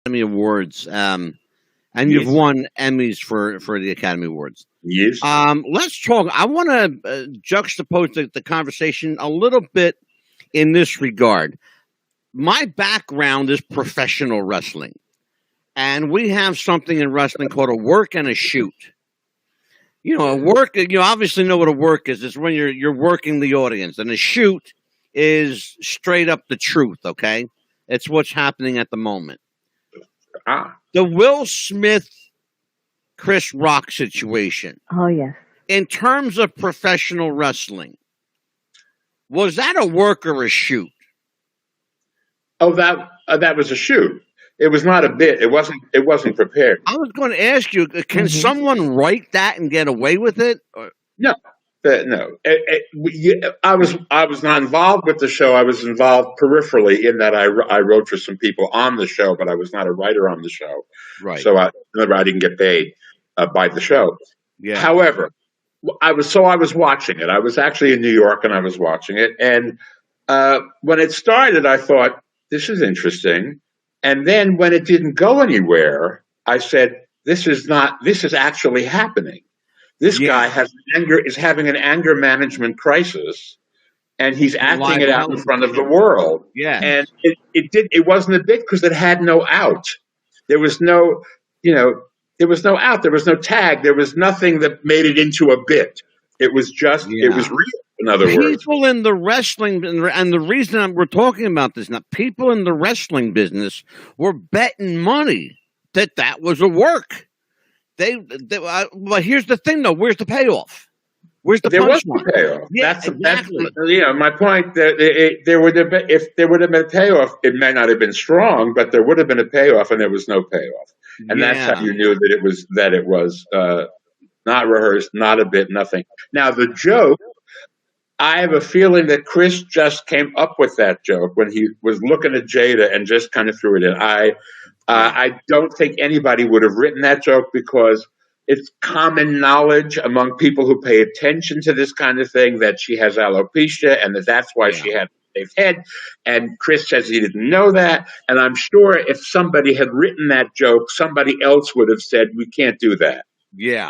Academy Awards, and you've Yes. won Emmys for the Academy Awards. Yes. Let's talk. I want to juxtapose the conversation a little bit in this regard. My background is professional wrestling, and we have something in wrestling called a work and a shoot. You know, a work. You obviously know what a work is. It's when you're working the audience, and a shoot is straight up the truth. Okay, it's what's happening at the moment. The Will Smith, Chris Rock situation. Oh, yes. In terms of professional wrestling, was that a work or a shoot? Oh, that was a shoot. It was not a bit. It wasn't prepared. I was going to ask you, can someone write that and get away with it? Or? No. No. I was not involved with the show. I was involved peripherally in that I wrote for some people on the show, but I was not a writer on the show. Right. So I didn't get paid by the show. Yeah. However, I was watching it. I was actually in New York and I was watching it. And when it started, I thought, this is interesting. And then when it didn't go anywhere, I said, this is actually happening. This guy is having an anger management crisis, and he's acting it out in front of the world. Yeah. And it wasn't a bit because it had no out. There was no out. There was no tag. There was nothing that made it into a bit. It was just, it was real, in other words. People in the wrestling, and the reason we're talking about this now, people in the wrestling business were betting money that was a work. Well, here's the thing, though. Where's the payoff? Where's the There was punchline? no payoff. Yeah, That's exactly. my point. That if there would have been a payoff, it may not have been strong, but there would have been a payoff, and there was no payoff. And that's how you knew that it was not rehearsed, not a bit, nothing. Now the joke, I have a feeling that Chris just came up with that joke when he was looking at Jada and just kind of threw it in. I don't think anybody would have written that joke because it's common knowledge among people who pay attention to this kind of thing that she has alopecia and that's why she had a shaved head. And Chris says he didn't know that. And I'm sure if somebody had written that joke, somebody else would have said, we can't do that. Yeah.